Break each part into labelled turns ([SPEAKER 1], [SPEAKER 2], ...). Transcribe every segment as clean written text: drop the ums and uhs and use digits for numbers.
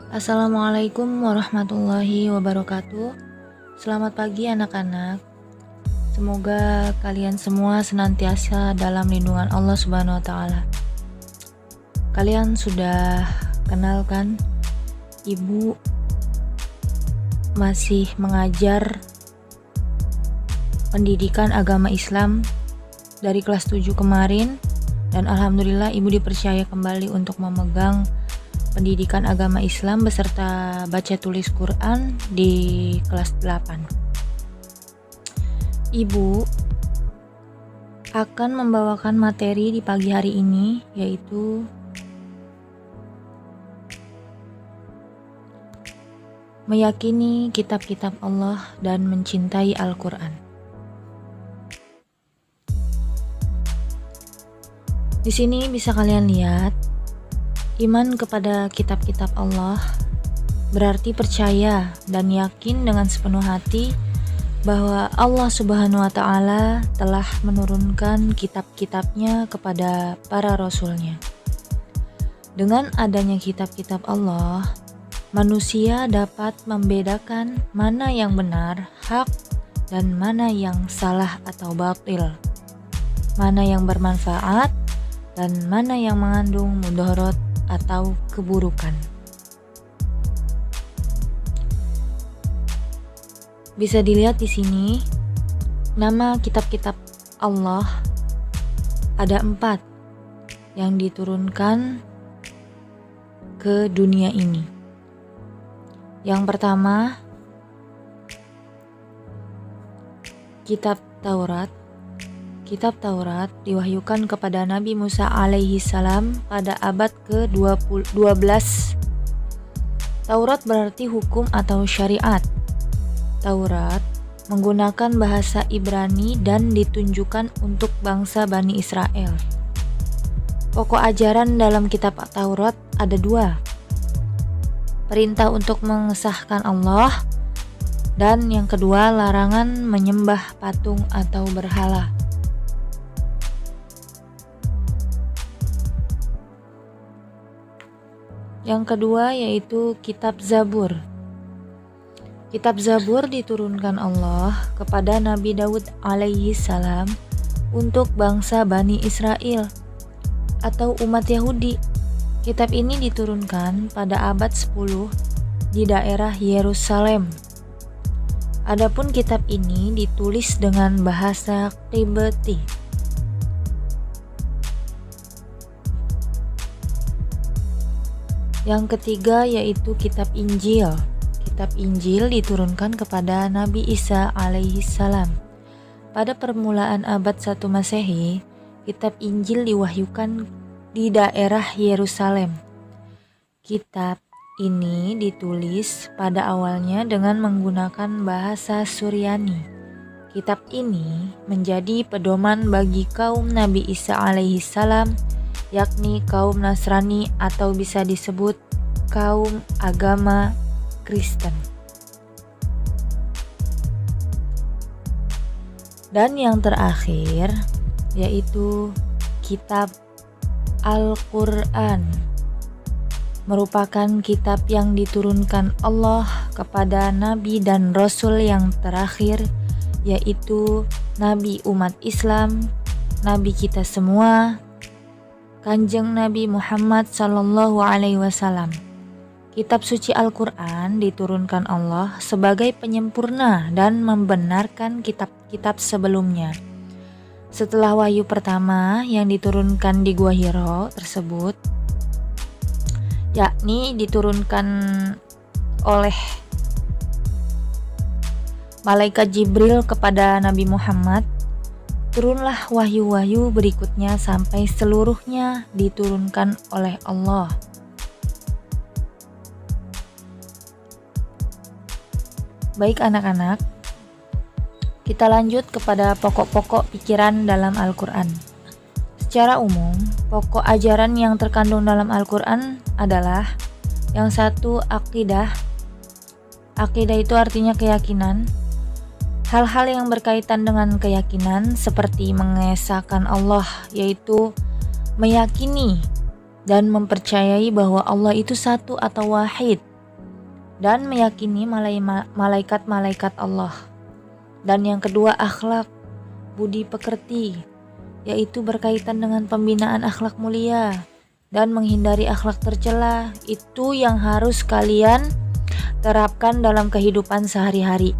[SPEAKER 1] Assalamualaikum warahmatullahi wabarakatuh. Selamat pagi anak-anak. Semoga kalian semua senantiasa dalam lindungan Allah Subhanahu wa taala. Kalian sudah kenal kan? Ibu masih mengajar pendidikan agama Islam dari kelas 7 kemarin, dan alhamdulillah ibu dipercaya kembali untuk memegang pendidikan agama Islam beserta baca tulis Quran di kelas 8. Ibu akan membawakan materi di pagi hari ini, yaitu meyakini kitab-kitab Allah dan mencintai Al-Quran. Di sini bisa kalian lihat, iman kepada kitab-kitab Allah berarti percaya dan yakin dengan sepenuh hati bahwa Allah Subhanahu wa taala telah menurunkan kitab-kitabnya kepada para rasulnya. Dengan adanya kitab-kitab Allah, manusia dapat membedakan mana yang benar, hak, dan mana yang salah atau batil, mana yang bermanfaat dan mana yang mengandung mudarat atau keburukan. Bisa dilihat di sini, nama kitab-kitab Allah ada 4 yang diturunkan ke dunia ini. Yang pertama, kitab Taurat. Kitab Taurat diwahyukan kepada Nabi Musa alaihi salam pada abad ke-12. Taurat berarti hukum atau syariat. Taurat menggunakan bahasa Ibrani dan ditunjukkan untuk bangsa Bani Israel. Pokok ajaran dalam kitab Taurat ada 2. Perintah untuk mengesahkan Allah, dan yang kedua larangan menyembah patung atau berhala. Yang kedua yaitu kitab Zabur. Kitab Zabur diturunkan Allah kepada Nabi Daud alaihi salam untuk bangsa Bani Israel atau umat Yahudi. Kitab ini diturunkan pada abad 10 di daerah Yerusalem. Adapun kitab ini ditulis dengan bahasa Qibti. Yang ketiga yaitu kitab Injil. Kitab Injil diturunkan kepada Nabi Isa alaihi salam. Pada permulaan abad 1 Masehi, kitab Injil diwahyukan di daerah Yerusalem. Kitab ini ditulis pada awalnya dengan menggunakan bahasa Suryani. Kitab ini menjadi pedoman bagi kaum Nabi Isa alaihi salam, yakni kaum Nasrani atau bisa disebut kaum agama Kristen. Dan yang terakhir yaitu kitab Al-Quran, merupakan kitab yang diturunkan Allah kepada Nabi dan Rasul yang terakhir, yaitu Nabi umat Islam, Nabi kita semua, Kanjeng Nabi Muhammad sallallahu alaihi wasallam. Kitab suci Al-Quran diturunkan Allah sebagai penyempurna dan membenarkan kitab-kitab sebelumnya. Setelah wahyu pertama yang diturunkan di Gua Hiro tersebut, yakni diturunkan oleh malaikat Jibril kepada Nabi Muhammad, turunlah wahyu-wahyu berikutnya sampai seluruhnya diturunkan oleh Allah. Baik anak-anak, kita lanjut kepada pokok-pokok pikiran dalam Al-Quran. Secara umum, pokok ajaran yang terkandung dalam Al-Quran adalah yang satu, akidah. Akidah itu artinya keyakinan. Hal-hal yang berkaitan dengan keyakinan seperti mengesahkan Allah, yaitu meyakini dan mempercayai bahwa Allah itu satu atau wahid, dan meyakini malaikat-malaikat Allah. Dan yang kedua, akhlak, budi pekerti, yaitu berkaitan dengan pembinaan akhlak mulia dan menghindari akhlak tercela. Itu yang harus kalian terapkan dalam kehidupan sehari-hari.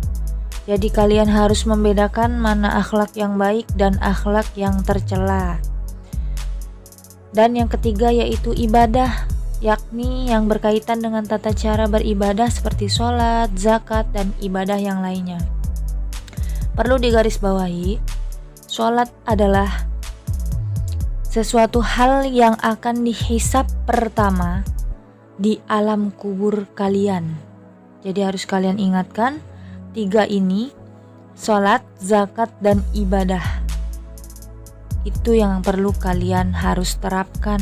[SPEAKER 1] Jadi kalian harus membedakan mana akhlak yang baik dan akhlak yang tercela. Dan yang ketiga yaitu ibadah, yakni yang berkaitan dengan tata cara beribadah seperti sholat, zakat, dan ibadah yang lainnya. Perlu digarisbawahi, sholat adalah sesuatu hal yang akan dihisab pertama di alam kubur kalian. Jadi harus kalian ingatkan 3 ini, sholat, zakat, dan ibadah. Itu yang perlu kalian harus terapkan.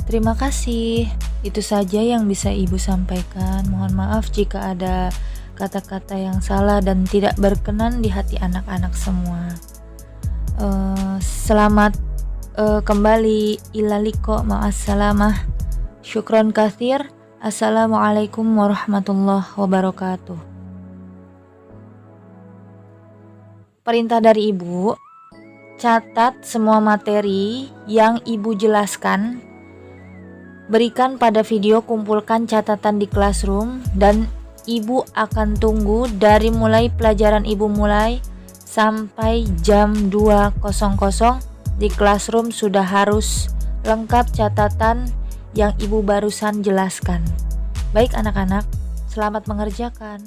[SPEAKER 1] Terima kasih. Itu saja yang bisa Ibu sampaikan. Mohon maaf jika ada kata-kata yang salah dan tidak berkenan di hati anak-anak semua. Selamat kembali. Ilaliko ma'assalamah. Syukron katsir. Assalamualaikum warahmatullahi wabarakatuh. Perintah dari Ibu, catat semua materi yang Ibu jelaskan. Berikan pada video, kumpulkan catatan di Classroom, dan Ibu akan tunggu dari mulai pelajaran Ibu mulai sampai jam 2.00 di Classroom sudah harus lengkap catatan yang Ibu barusan jelaskan. Baik anak-anak, selamat mengerjakan.